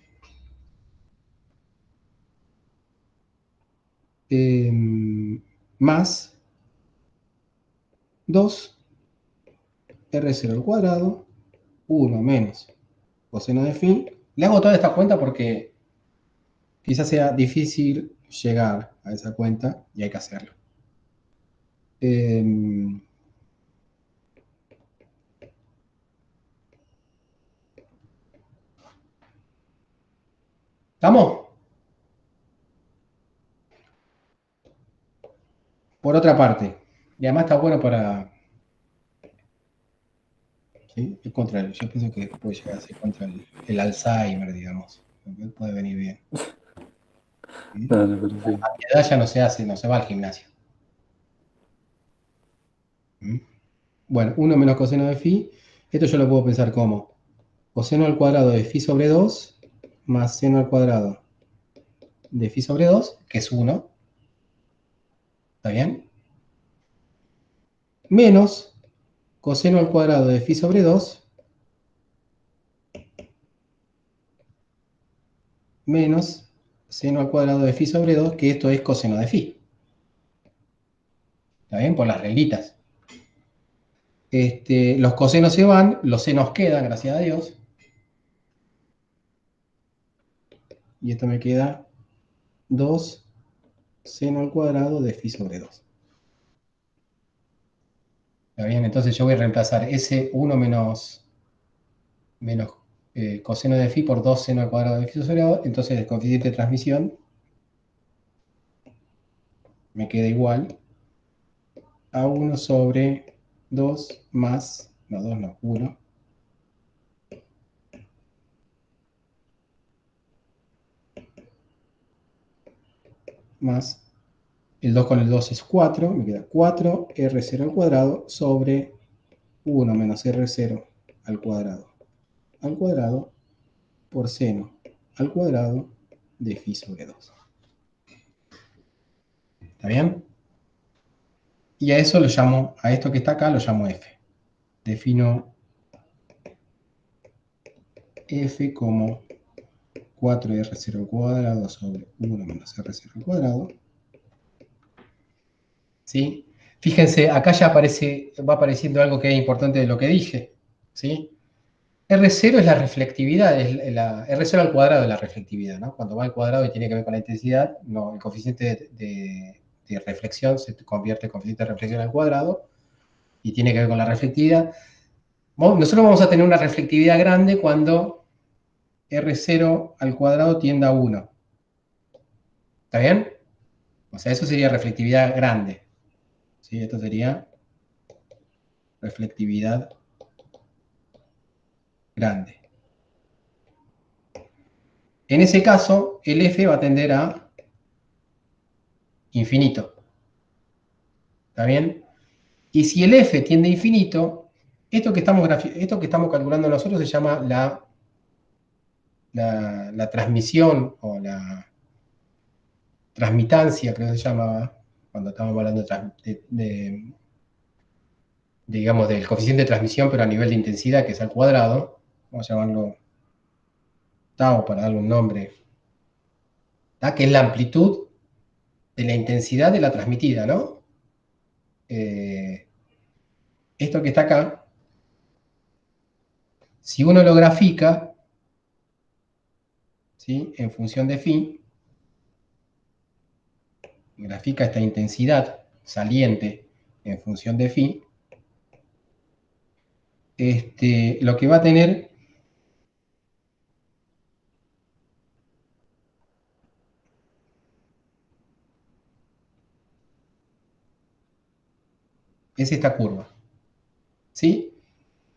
más 2 R0 al cuadrado, 1 menos coseno de phi. Le hago toda esta cuenta porque quizás sea difícil llegar a esa cuenta y hay que hacerlo. ¿Estamos? Por otra parte, y además está bueno para... ¿sí? Es contra yo pienso que puede llegar a ser contra el Alzheimer, digamos. Puede venir bien. ¿Sí? Dale, pero sí. A mi edad ya no se hace, no se va al gimnasio. Bueno, 1 menos coseno de phi. Esto yo lo puedo pensar como coseno al cuadrado de phi sobre 2 más seno al cuadrado de phi sobre 2, que es 1. ¿Está bien? Menos coseno al cuadrado de phi sobre 2 menos seno al cuadrado de phi sobre 2, que esto es coseno de phi. ¿Está bien? Por las reglitas. Los cosenos se van, los senos quedan, gracias a Dios. Y esto me queda 2 seno al cuadrado de phi sobre 2. ¿Está bien? Entonces yo voy a reemplazar ese 1 menos coseno de phi por 2 seno al cuadrado de phi sobre 2. Entonces el coeficiente de transmisión me queda igual a 1 sobre 2 más, no, 2 no, 1. Más el 2 con el 2 es 4, me queda 4 R0 al cuadrado sobre 1 menos R0 al cuadrado por seno al cuadrado de phi sobre 2. ¿Está bien? Y a eso lo llamo, a esto que está acá lo llamo f. Defino f como 4R0 al cuadrado sobre 1 menos R0 al cuadrado. ¿Sí? Fíjense, acá ya va apareciendo algo que es importante de lo que dije. ¿Sí? R0 es la reflectividad, R0 al cuadrado es la reflectividad, ¿no? Cuando va al cuadrado y tiene que ver con la intensidad, no, el coeficiente de reflexión se convierte en coeficiente de reflexión al cuadrado y tiene que ver con la reflectividad. Nosotros vamos a tener una reflectividad grande cuando R0 al cuadrado tienda a 1. ¿Está bien? O sea, eso sería reflectividad grande. ¿Sí? Esto sería reflectividad grande. En ese caso, el f va a tender a infinito. ¿Está bien? Y si el f tiende a infinito, esto que estamos calculando nosotros se llama la transmisión o la transmitancia, creo que se llamaba, cuando estábamos hablando digamos, del coeficiente de transmisión, pero a nivel de intensidad, que es al cuadrado. Vamos a llamarlo tau para darle un nombre. ¿Tá? Que es la amplitud de la intensidad de la transmitida, ¿no? Esto que está acá, si uno lo grafica, ¿sí? En función de phi, grafica esta intensidad, saliente en función de phi, lo que va a tener es esta curva, ¿sí?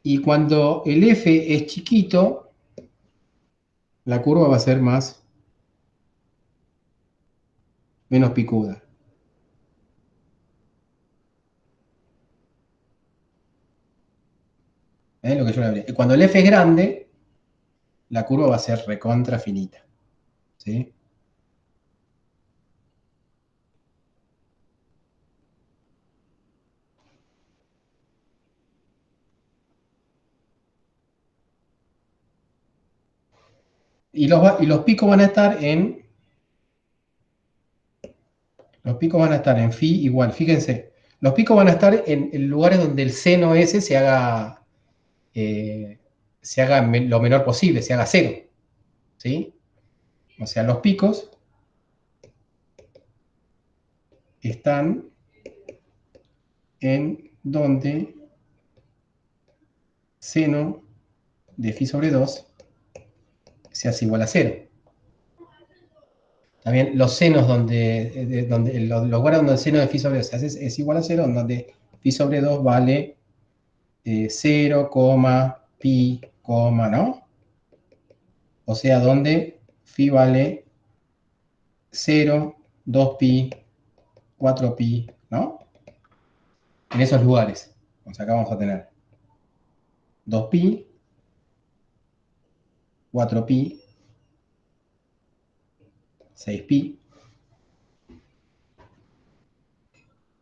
Y cuando el f es chiquito, la curva va a ser menos picuda. Lo que yo le hablé. Y cuando el f es grande, la curva va a ser recontra finita, ¿sí? Y los picos van a estar en... Los picos van a estar en phi igual, fíjense. Los picos van a estar en lugares donde el seno ese se haga lo menor posible, se haga cero, ¿sí? O sea, los picos están en donde seno de phi sobre 2 se hace igual a 0. También los senos los lugares donde el seno de phi sobre 2 es igual a 0, donde phi sobre 2 vale 0, pi, ¿no? O sea, donde phi vale 0, 2pi, 4pi, ¿no? En esos lugares. O sea, acá vamos a tener 2pi, 4pi, 6pi.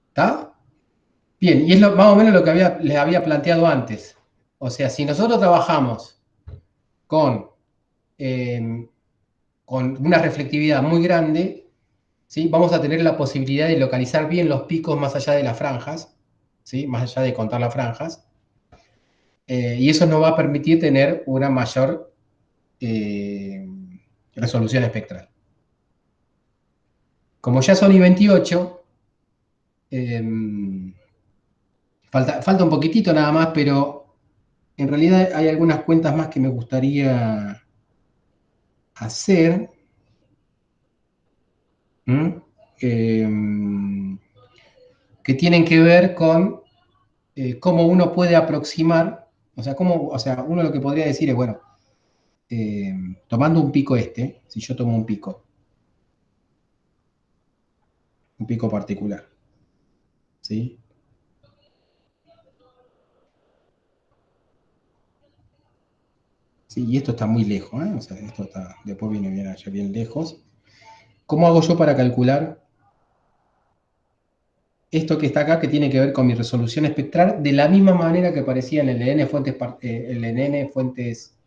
¿Está? Bien, y es más o menos lo que les había planteado antes. O sea, si nosotros trabajamos con una reflectividad muy grande, ¿sí? Vamos a tener la posibilidad de localizar bien los picos más allá de las franjas, ¿sí? Más allá de contar las franjas. Y eso nos va a permitir tener una mayor resolución espectral. Como ya son I28, falta un poquitito nada más, pero en realidad hay algunas cuentas más que me gustaría hacer. Que tienen que ver con cómo uno puede aproximar, o sea, uno lo que podría decir es, bueno, tomando un pico si yo tomo un pico particular, ¿sí? Sí, y esto está muy lejos, ¿eh? O sea, esto está, después viene bien allá, bien lejos. ¿Cómo hago yo para calcular esto que está acá, que tiene que ver con mi resolución espectral, de la misma manera que aparecía en el NN fuentes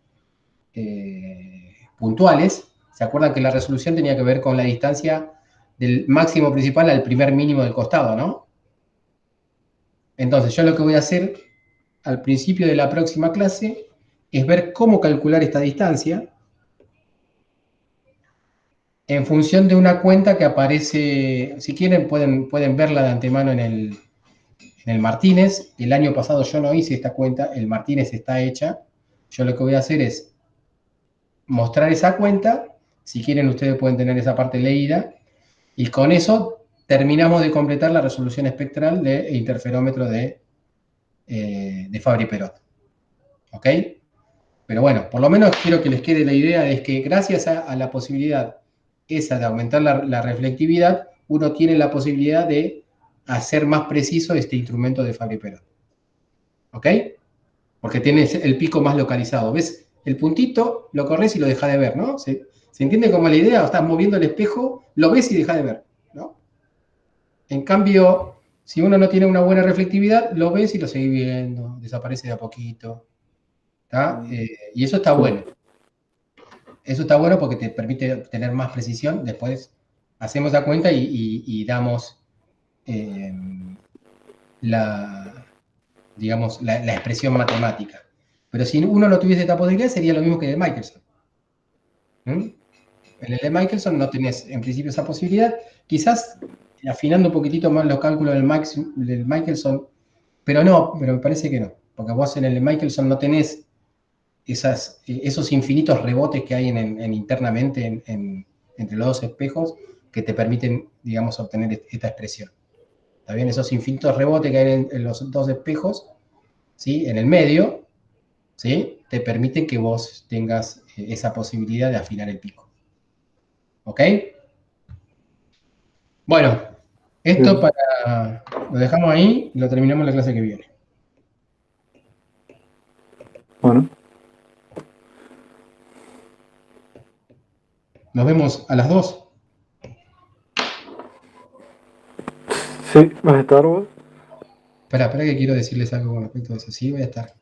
puntuales? ¿Se acuerdan que la resolución tenía que ver con la distancia del máximo principal al primer mínimo del costado, ¿no? Entonces, yo lo que voy a hacer al principio de la próxima clase es ver cómo calcular esta distancia en función de una cuenta que aparece, si quieren pueden verla de antemano en el Martínez. El año pasado yo no hice esta cuenta, el Martínez está hecha. Yo lo que voy a hacer es mostrar esa cuenta, si quieren ustedes pueden tener esa parte leída, y con eso terminamos de completar la resolución espectral del interferómetro de Fabry-Perot. ¿Ok? Pero bueno, por lo menos quiero que les quede la idea de que gracias a la posibilidad esa de aumentar la reflectividad, uno tiene la posibilidad de hacer más preciso este instrumento de Fabry-Perot. ¿Ok? Porque tienes el pico más localizado. ¿Ves? El puntito lo corres y lo dejas de ver, ¿no? ¿Se entiende como la idea? Estás moviendo el espejo, lo ves y dejas de ver, ¿no? En cambio, si uno no tiene una buena reflectividad, lo ves y lo seguís viendo, desaparece de a poquito. Y eso está bueno. Eso está bueno porque te permite tener más precisión. Después hacemos la cuenta y damos digamos, la expresión matemática. Pero si uno no tuviese esta posibilidad, sería lo mismo que el de Michelson. En el de Michelson no tenés en principio esa posibilidad. Quizás afinando un poquitito más los cálculos del Michelson, pero me parece que no, porque vos en el Michelson no tenés esos infinitos rebotes que hay internamente entre los dos espejos que te permiten, digamos, obtener esta expresión. ¿Está bien? Esos infinitos rebotes que hay en los dos espejos, ¿sí? En el medio, ¿sí? Te permiten que vos tengas esa posibilidad de afinar el pico. ¿Ok? Bueno, esto lo dejamos ahí y lo terminamos la clase que viene. Bueno, Nos vemos a las 2. sí, vas a estar vos. Espera que quiero decirles algo con respecto a eso. Sí, voy a estar.